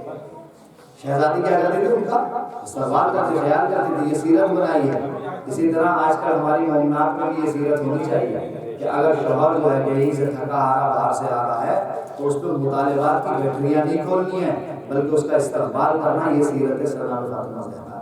شہزادی کیا کرتی تھی, ان کا استقبال کرتی, خیال کرتی تھی. یہ سیرت بنائی ہے. اسی طرح آج کل ہماری مومنات میں بھی یہ سیرت ہونی چاہیے کہ اگر شوہر جو ہے کہیں سے تھکا ہارا باہر سے آ رہا ہے تو اس پہ مطالبات کی گٹریاں نہیں کھولنی ہیں, بلکہ اس کا استقبال کرنا. یہ سیرت سلام فاطمہ زہرا,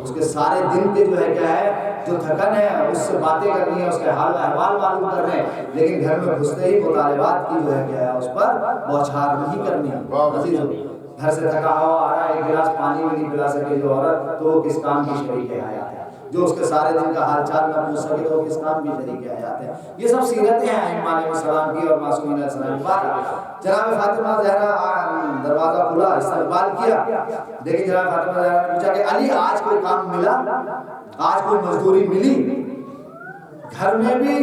اس کے سارے دن کے جو ہے کیا ہے جو تھکن ہے اس سے باتیں کرنی ہے, اس کے حال احوال معلوم کرنے ہیں, لیکن گھر میں گھستے ہی مطالبات کی جو ہے کیا ہے اس پر بوچھار نہیں کرنی ہے. عزیزو, گھر سے تھکا ہوا آ رہا ہے, ایک گلاس پانی بھی نہیں پلا سکے جو عورت, تو وہ کس کام کی شریک حیات ہے. جو اس کے سارے دن کا حال چال نہ پوچھ سکے تو وہ کس کام کی شریک حیات ہے. یہ سب سیرتیں ہیں ائمہ علیہ السلام کی اور معصومین علیہ السلام کی. جناب فاطمہ زہرا دروازہ کھلا, استقبال کیا. لیکن جناب فاطمہ زہرا نے پوچھا کہ علی آج کوئی کام ملا, آج کوئی مزدوری ملی؟ گھر میں بھی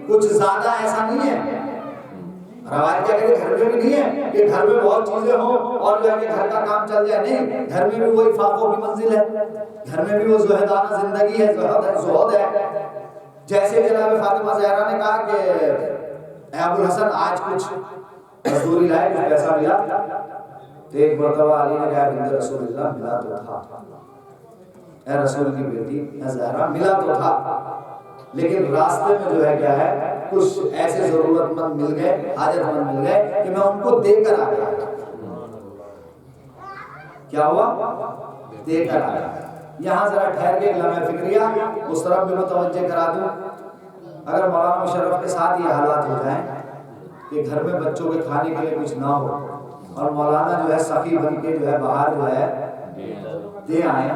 کچھ زیادہ ایسا نہیں ہے, روایت کیا کہ گھر میں بھی نہیں ہے کہ گھر میں بہت چیزیں ہوں اور جو ہے کہ گھر کا کام چل جائے. نہیں, گھر میں بھی وہی فاقوں کی منزل ہے, گھر میں بھی وہ زہدانہ زندگی ہے, زہد ہے. جیسے جناب فاطمہ زہرا نے کہا کہ اے ابو الحسن آج کچھ مزدوری لائے, کچھ پیسہ ملا؟ تو ایک مرتبہ علی نے کہا بنت رسول اللہ ملا تو تھا, اے رسول کی بیٹی اے زہرا ملا تو تھا, لیکن راستے میں جو ہے کیا ہے کچھ ایسے ضرورت مند مل گئے, حاجت مند مل گئے کہ میں ان کو دے کر آ گیا. کیا ہوا؟ دے کر آ گیا. یہاں ذرا ٹھہر کے لمحہ فکریہ اس طرف بھی متوجہ کرا دوں. اگر مولانا مشرف کے ساتھ یہ حالات ہو جائیں کہ گھر میں بچوں کے کھانے کے لیے کچھ نہ ہو اور مولانا جو ہے سخی بن کے جو ہے باہر جو ہے دے آئیں,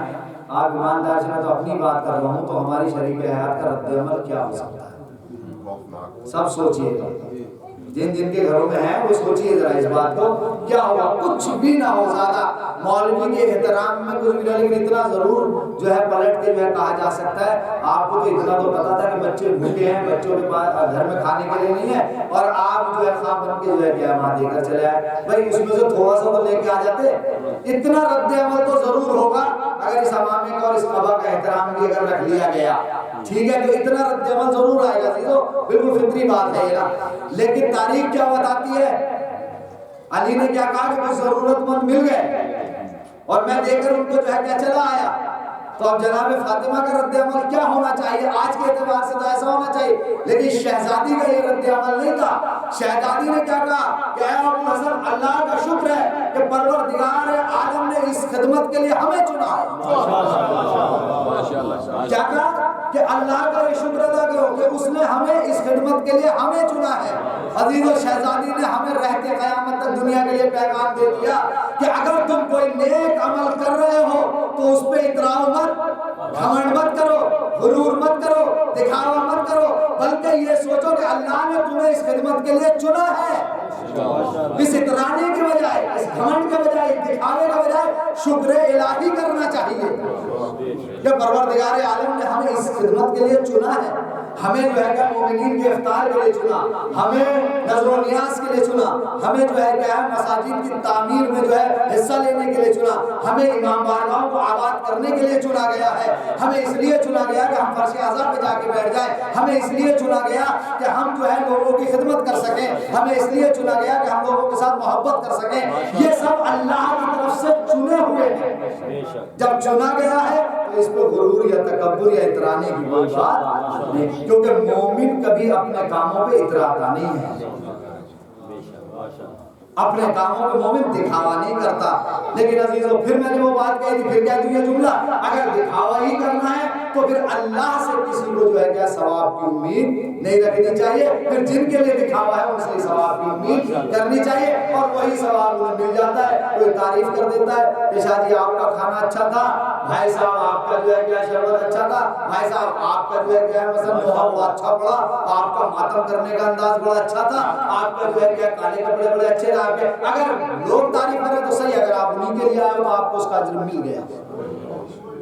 آپ ایماندار سے میں تو اپنی بات کر رہا ہوں, تو ہماری شریک حیات کا رد عمل کیا ہو سکتا ہے؟ سب سوچئے گا, جن جن کے گھروں میں ہیں وہ سوچئے ذرا اس بات کو, کیا ہوگا؟ کچھ بھی نہ ہو زیادہ مولوی کے احترام میں کچھ بھی نہ, لیکن اتنا ضرور جو ہے پلٹ کے جو ہے کہا جا سکتا ہے آپ کو تو اتنا تو پتا تھا کہ بچے بھوکے ہیں, بچوں کے پاس گھر میں کھانے کے لیے نہیں ہے, اور آپ جو ہے خواہ بن کے جو ہے کیا وہاں دے کر چلے آئے. بھائی اس میں سے تھوڑا سا تو لے کے آ جاتے. اتنا رد عمل تو ضرور ہوگا اگر اس امامے کا اور اس قبا کا احترام بھی اگر رکھ لیا گیا, ٹھیک ہے, تو اتنا رد عمل ضرور آئے گا. بالکل فطری بات ہے یہ نا. لیکن تاریخ کیا بتاتی ہے؟ علی نے کیا کہا کہ کچھ ضرورت مند مل گئے اور میں دے کر ان کو جو ہے کیا چلا آیا. تو اب جناب فاطمہ کا رد عمل کیا ہونا چاہیے؟ آج کے اعتبار سے تو ایسا ہونا چاہیے, لیکن شہزادی کا یہ رد عمل نہیں تھا. شہزادی نے کیا کہا کہ اے ابو الحسن اللہ کا شکر ہے کہ پروردگار عالم نے اس خدمت کے لیے ہمیں چنا. کیا کہا کہ اللہ کا یہ شکر ادا کرو کہ اس نے ہمیں اس خدمت کے لیے ہمیں چنا ہے. عزیز و شہزادی نے ہمیں رہتے قیامت تک دنیا کے لیے پیغام دے دیا کہ اگر تم کوئی نیک عمل کر رہے ہو تو اس پہ اتراؤ مت, گھمنڈ مت کرو, غرور مت کرو, دکھاوا مت کرو, بلکہ یہ سوچو کہ اللہ نے تمہیں اس خدمت کے لیے چنا ہے. اس اترانے کے بجائے, اس گھمنڈ کے بجائے, دکھاوے کے بجائے شکر الہی کرنا چاہیے کہ پروردگار عالم نے ہمیں اس خدمت کے لیے چنا ہے. ہمیں جو ہے کہ مومنین کے افطار کے لیے چنا, ہمیں نظر و نیاز کے لیے چنا, ہمیں جو ہے کہ مساجد کی تعمیر میں جو ہے حصہ لینے کے لیے چنا, ہمیں امام بارگاہوں کو آباد کرنے کے لیے چنا گیا ہے. ہمیں اس لیے چنا گیا کہ ہم فرش اعظم پہ جا کے بیٹھ جائیں. ہمیں اس لیے چنا گیا کہ ہم جو ہے لوگوں کی خدمت کر سکیں. ہمیں اس لیے چنا گیا کہ ہم لوگوں کے ساتھ محبت کر سکیں. یہ سب اللہ کی طرف سے چنے ہوئے ہیں. جب چنا گیا ہے تو اس پہ غرور یا تکبر یا اترانے کی کوئی بات نہیں, کیونکہ مومن کبھی اپنے کاموں پہ اتراتا نہیں ہے. اپنے کاموں پہ مومن دکھاوا نہیں کرتا. لیکن عزیزو پھر میں نے وہ بات کہی تھی, پھر کہہ دوں یہ جملہ, اگر دکھاوا ہی کرنا ہے تو پھر اللہ سے کسی کو جو ہے کیا ثواب کی امید نہیں رکھنی چاہیے. پھر جن کے لیے دکھاوا ہے ان سے ثواب کی امید کرنی چاہیے, اور وہی ثواب انہیں مل جاتا ہے. کوئی تعریف کر دیتا ہے کہ شاہ جی آپ کا کھانا اچھا تھا, بھائی صاحب آپ کا جو ہے کیا شربت اچھا تھا, بھائی صاحب آپ کا جو ہے کیا مثلا نوحہ بڑا اچھا پڑا, آپ کا ماتم کرنے کا انداز بڑا اچھا تھا, آپ کا جو ہے کیا کالے کپڑے بڑے اچھے رہے. اگر لوگ تعریف کریں تو صحیح, اگر آپ انہیں کے لیے آئے تو آپ کو اس کا اجر مل گیا.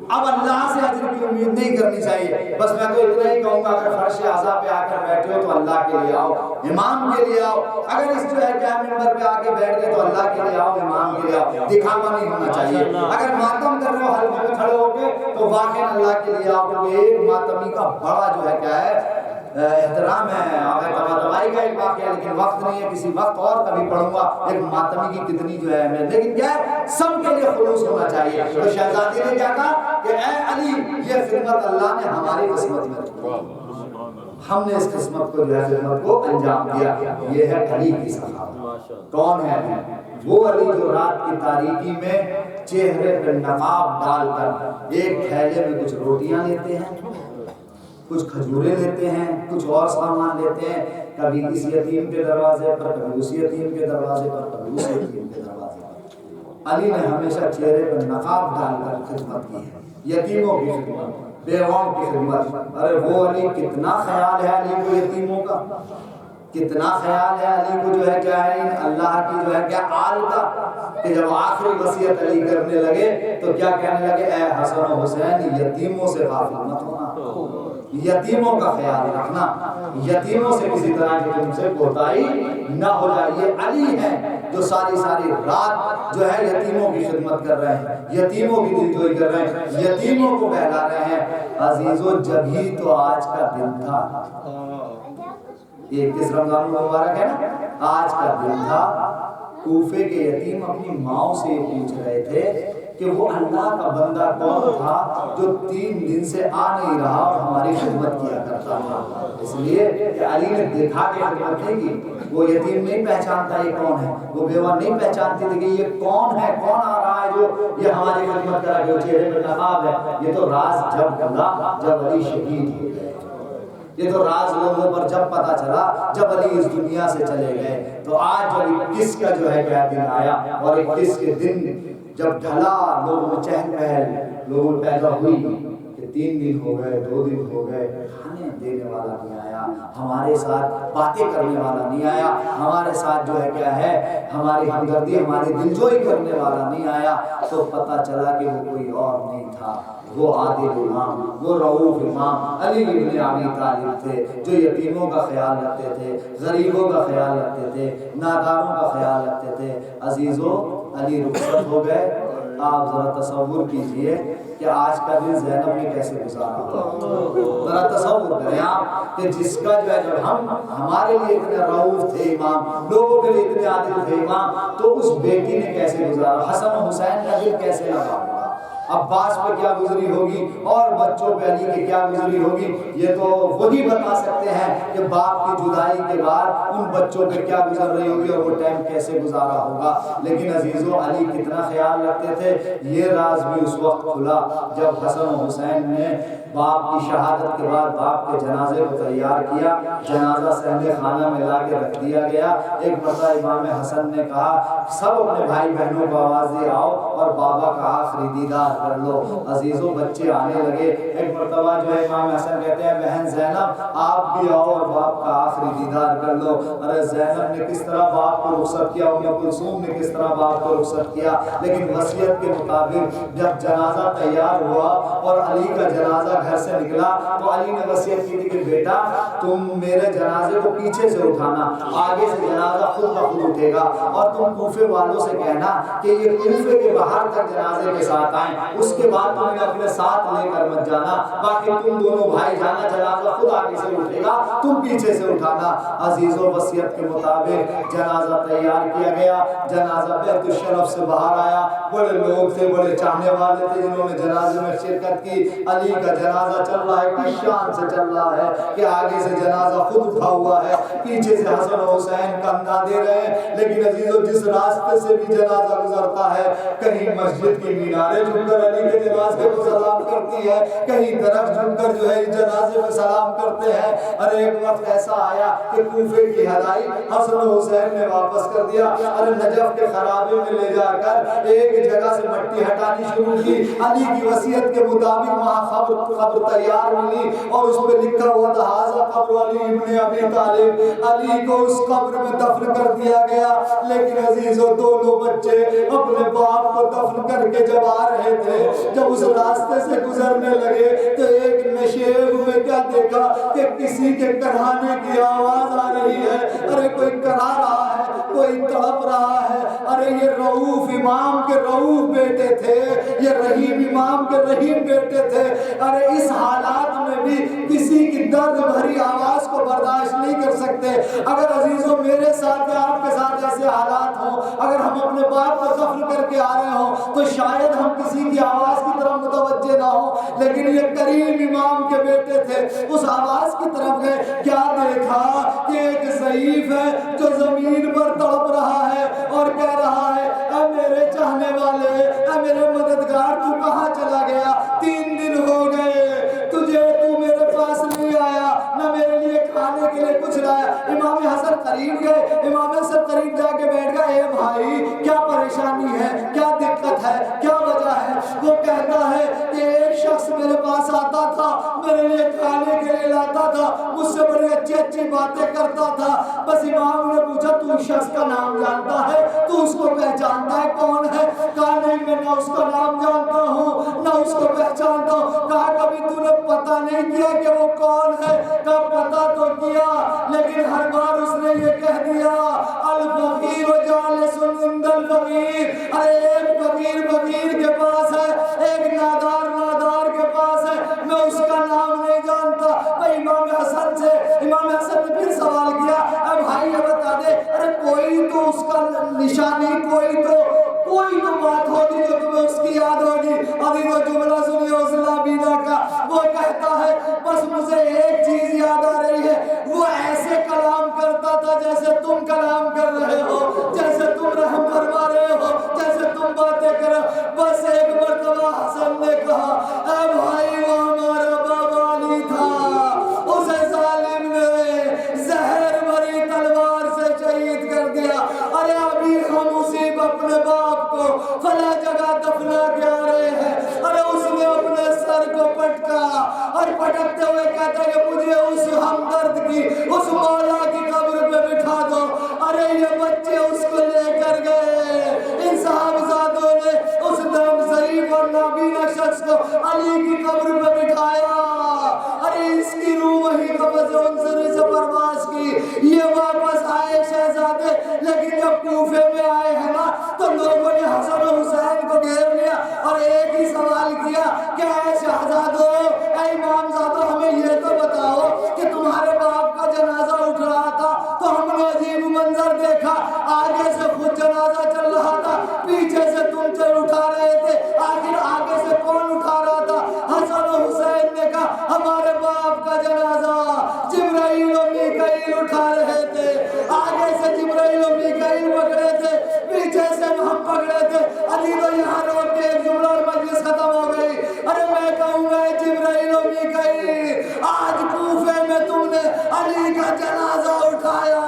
اب اللہ سے اجر کی امید نہیں کرنی چاہیے. بس میں تو اتنا ہی کہوں گا اگر فرش اعظم پہ آ کر بیٹھے ہو تو اللہ کے لیے آؤ, امام کے لیے آؤ. اگر اس جو ہے کیا ممبر پہ آ کے بیٹھ گئے تو اللہ کے لیے آؤ, امام کے لیے آؤ, دکھاوا نہیں ہونا چاہیے. اگر ماتم کر رہے ہو حلقے میں کھڑے ہو کے تو واقعی اللہ کے لیے آؤ, کیونکہ ایک ماتمی کا بڑا جو ہے کیا ہے احترام ہے. طباطبائی کا ایک واقعہ, لیکن وقت نہیں ہے, کسی وقت اور کبھی پڑھوں گا ایک ماتمی کی کتنی جو ہے. لیکن کیا ہے سب کے لیے خلوص ہونا چاہیے. تو شہزادی نے کیا کہا کہ اے علی یہ خدمت اللہ نے ہماری قسمت میں رکھی, ہم نے اس قسمت کو جو ہے خدمت کو انجام دیا. یہ ہے علی کی صحابت. کون ہے وہ علی جو رات کی تاریکی میں چہرے پر نقاب ڈال کر ایک تھیلے میں کچھ روٹیاں لیتے ہیں, کچھ کھجوریں لیتے ہیں, کچھ اور سامان لیتے ہیں, کبھی اس یتیم کے دروازے پر, کبھی اس یتیم کے دروازے پر, کبھی اس یتیم کے دروازے پر. علی نے ہمیشہ چہرے پر نقاب ڈال کر خدمت کی ہے, یتیموں کی خدمت, بیواؤں کی خدمت. ارے وہ علی کتنا خیال ہے علی کو یتیموں کا, کتنا خیال ہے علی کو جو ہے کیا ہے اللہ کی جو ہے کیا آل کا, کہ جب آخری وصیت علی کرنے لگے تو کیا کہنے لگے, اے حسن و حسین یتیموں سے غافل مت ہونا, یتیموں کا خیال رکھنا, یتیموں سے کسی طرح کی تم سے کوتاہی نہ ہو جائے. یہ علی ہے جو ساری ساری رات جو ہے یتیموں کی خدمت کر رہے ہیں, یتیموں کی دلجوئی کر رہے ہیں, یتیموں کو بہلا رہے ہیں. عزیزو جبھی تو آج کا دن تھا, یہ کس رمضان مبارک ہے نا, آج کا دن تھا. کوفے کے یتیم اپنی ماں سے یہ پوچھ رہے تھے کہ وہ اللہ کا بندہ کون تھا جو 3 دن سے آ نہیں رہا اور ہماری خدمت کیا کرتا تھا. اس لیے کہ علی نے دیکھا کہ خدمت نہیں کی. وہ یتیم نہیں پہچانتا یہ کون ہے, وہ بیوہ نہیں پہچانتی تھی کہ یہ کون ہے, کون آ رہا ہے جو یہ ہماری خدمت کرا, جو چہرے پر نقاب ہے. یہ تو راز جب کھلا جب علی شہید ہو گئے, یہ تو راز لوگوں پر جب پتا چلا جب علی اس دنیا سے چلے گئے. تو آج جو 21 کا جو ہے کیا دن آیا, اور 21 کے دن جب ڈھلا لوگوں میں چہل پہل لوگوں پیدا ہوئی کہ 3 دن ہو گئے, 2 دن ہو گئے, کھانے دینے والا نہیں آیا, ہمارے ساتھ باتیں کرنے والا نہیں آیا, ہمارے ساتھ جو ہے کیا ہے ہماری ہمدردی ہماری دلجوئی کرنے والا نہیں آیا. تو پتہ چلا کہ وہ کوئی اور نہیں تھا, وہ عادل امام, وہ رؤوف امام علی ابن ابی طالب تھے, جو یتیموں کا خیال رکھتے تھے, غریبوں کا خیال رکھتے تھے, ناداروں کا خیال رکھتے تھے. عزیزو علی رخصت ہو گئے. آپ ذرا تصور کیجئے کہ آج کا دن زینب نے کیسے گزارا ہوگا. ذرا تصور کریں آپ کہ جس کا جو ہے جب ہم ہمارے لیے اتنے رؤوف تھے امام, لوگوں کے لیے اتنے عادل تھے امام, تو اس بیٹی نے کیسے گزارا, حسن و حسین کا دل کیسے لگا ہوگا, عباس پہ کیا گزری ہوگی, اور بچوں پہ علی کے کیا گزری ہوگی. یہ تو وہی بتا سکتے ہیں کہ باپ کی جدائی کے بعد ان بچوں پہ کیا گزر رہی ہوگی اور وہ ٹائم کیسے گزارا ہوگا. لیکن عزیزو علی کتنا خیال رکھتے تھے, یہ راز بھی اس وقت کھلا جب حسن و حسین نے باپ کی شہادت کے بعد باپ کے جنازے کو تیار کیا. جنازہ صحن خانہ میں لا کے رکھ دیا گیا. ایک مرتبہ امام حسن نے کہا سب اپنے بھائی بہنوں کو آواز دے آؤ اور بابا کا آخری دیدار کر لو. عزیزو بچے آنے لگے. ایک مرتبہ جو ہے امام حسن کہتے ہیں بہن زینب آپ بھی آؤ اور باپ کا آخری دیدار کر لو. ارے زینب نے کس طرح باپ کو رخصت کیا, ام کلثوم نے کس طرح باپ کو رخصت کیا, لیکن وصیت کے مطابق جب جنازہ تیار ہوا اور علی کا جنازہ گھر سے نکلا تو علی نے وصیت کی تھی کہ بیٹا تم میرے جنازے کو پیچھے سے اٹھانا, آگے سے جنازہ خود بخود اٹھے گا, اور تم کوفے والوں سے کہنا کہ یہ کوفے کے باہر تک جنازے کے ساتھ آئیں, اس کے بعد تم انہیں اپنے ساتھ لے کر مت جانا, باقی تم دونوں بھائی جانا, جنازہ خود آگے سے اٹھے گا, تم پیچھے سے اٹھانا. عزیزو وصیت کے مطابق جنازہ تیار کیا گیا. جنازہ بیت الشرف سے باہر آیا. بڑے لوگ تھے, بڑے چاہنے والے تھے جنہوں نے جنازے میں شرکت کی. علی کا جنازہ چل رہا ہے, کس شان سے چل رہا ہے کہ آگے سے جنازہ خود اٹھا ہوا ہے, پیچھے سے حسن و حسین کندھا دے رہے ہیں. لیکن عزیزو جس راستے سے بھی جنازہ گزرتا ہے, کہیں مسجد کی میناریں جھک کر علی کے جنازے کو سلام کرتی ہے, کہیں درخت جھک کر جو ہے جنازے میں سلام کرتے ہیں. ارے ایک وقت ایسا آیا کہ کوفے کی ہدائی حسن و حسین نے واپس کر دیا. ارے نجف کے خرابے میں لے جا کر ایک جگہ سے مٹی ہٹانی شروع کی. علی کی وصیت کے مطابق وہاں قبر تیار ملی اور اس پہ لکھا ہوا تھا قبر علی ابن ابی طالب، علی کو اس قبر میں دفن کر دیا گیا. لیکن عزیزو دونوں بچے اپنے باپ کو دفن کر کے جب آ رہے تھے، جب اس راستے سے گزرنے لگے تو ایک نشیب میں کیا دیکھا کہ کسی کے کڑھانے کی آواز آ رہی ہے. ارے کوئی کڑھا رہا ہے، کوئی تڑپ رہا ہے. ارے یہ رؤوف امام کے رؤوف بیٹے تھے، یہ رحیم امام کے رحیم بیٹے تھے. ارے اس حالات میں بھی کسی کی درد بھری آواز کو برداشت نہیں کر سکتے. اگر عزیزوں میرے ساتھ یا آپ کے ساتھ ایسے حالات ہوں، اگر ہم اپنے باپ کو دفن کر کے آ رہے ہوں تو شاید ہم کسی کی آواز کی طرف متوجہ نہ ہوں. لیکن یہ کریم امام کے بیٹے تھے، اس آواز کی طرف گئے. کیا دیکھا کہ ایک ضعیف ہے جو زمین پر تڑپ رہا ہے اور کہہ رہا ہے اے میرے چاہنے والے، اے میرے مددگار، تو کہاں چلا گیا؟ 3 دن ہو گئے تو میرے پاس نہیں آیا، نہ میرے لیے کھانے کے لیے کچھ لایا. امام حسن قریب گئے، امام حسن قریب جا کے بیٹھ گئے. اے بھائی کیا پریشانی ہے، کیا دقت ہے، کیا وجہ ہے؟ وہ کہتا ہے کہ ایک شخص میرے پاس آتا تھا، میرے لیے کھانے کے لیے لاتا تھا، مجھ سے بڑی اچھی اچھی باتیں کرتا تھا. بس امام نے پوچھا تو اس شخص کا نام جانتا ہے، تو اس کو پہچانتا ہے کون ہے؟ کہا نہیں میں نہ اس کا نام جانتا ہوں نہ اس کو پہچانتا ہوں. کہا کبھی تو نے پتہ نہیں کیا کہ وہ کون ہے؟ کہا پتہ تو کیا، لیکن ہر بار اس نے یہ کہہ دیا الفقیر جالس عند الفقیر. ارے ایک فقیر فقیر کے پاس ہے، ایک نادار نادار کے پاس ہے، میں اس کا نام نہیں جانتا. امام حسن نے پھر سوال کیا اے بھائی یہ بتا دے، ارے کوئی تو اس کا نشانی، کوئی تو بات ہوگی جو تمہیں اس کی یاد ہوگی. ابھی وہ جملہ سنیے اس لابینا کا. وہ کہتا ہے بس مجھے ایک چیز یاد آ رہی ہے، وہ ایسے کلام کرتا تھا جیسے تم کلام کر رہے ہو، جیسے تم رحم فرما رہے ہو، جیسے تم باتیں کر رہے ہو. بس ایک مرتبہ حسن نے کہا اے بھائی وہ ہمارا بابا علی تھا، اسے ظالم نے زہر بھری تلوار سے شہید کر دیا. ارے ابھی ہم اسی اپنے باپ کو فلاں جگہ دفنا کے آ رہے ہیں. ارے اس نے اپنے سر کو پٹکا اور پٹکتے ہوئے کہتا ہے کہ مجھے اس ہمدرد کی، اس مولا کی قبر پہ بٹھا دو. ارے یہ بچے اس کو لے کر گئے. ان صاحبزادوں نے اس دم ضعیف اور نابینا شخص کو علی کی قبر پہ بٹھایا. ارے اس کی روح وہی قبض عنصری سے پرواز کی. یہ واپس آئے شہزادے، لیکن جب کوفے میں آئے ہیں نا تو لوگوں نے حسن و حسین کو گھیر لیا اور ایک ہی سوال کیا کہ اے شہزادو، اے امام زادو، ہمیں یہ تو بتاؤ کہ تمہارے باپ کا جنازہ اٹھ رہا تھا تو ہم نے عجیب منظر دیکھا، آگے سے خود جنازہ چل رہا تھا، پیچھے سے تم چل اٹھا رہے تھے، آخر آگے سے کون اٹھا رہا تھا؟ حسن و حسین نے کہا ہمارے باپ کا جنازہ جبرائیل و میکائیل اٹھا رہے تھے، آگے سے جبرائیل و میکائیل پکڑے تھے، پیچھے سے ہم پکڑے تھے. علی تو یہاں روک کے ایک جملہ اور مجلس ختم ہو گئی. ارے میں کہوں گا جبرائیل و میکائیل، آج کوفے میں تم نے علی کا جنازہ اٹھایا.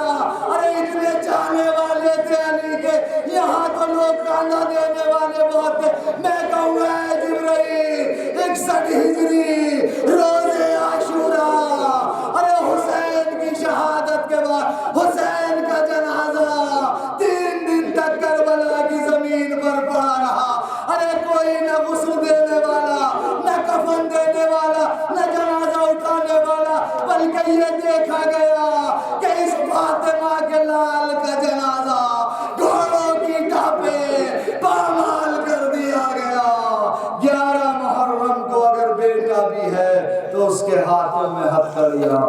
ارے اتنے چاہنے والے تھے علی کے، یہاں تو لوگ کاندھا دینے والے بہت تھے. میں کہوں گا جبرائیل 61 ہجری روز عاشوراء، ارے حسین کی شہادت کے بعد حسین کا جنازہ 3 دن تک کربلا کی زمین پر پڑا رہا. ارے کوئی نہ غسل دینے والا، نہ کفن دینے والا، نہ جنازہ اٹھانے والا، بلکہ یہ دیکھا گیا کہ اس فاطمہ کے لال کا جنازہ گھوڑوں کی ٹاپے پامال کر دیا گیا. 11 محرم کو اگر بیٹا بھی ہے تو اس کے ہاتھوں میں ہتھکڑیاں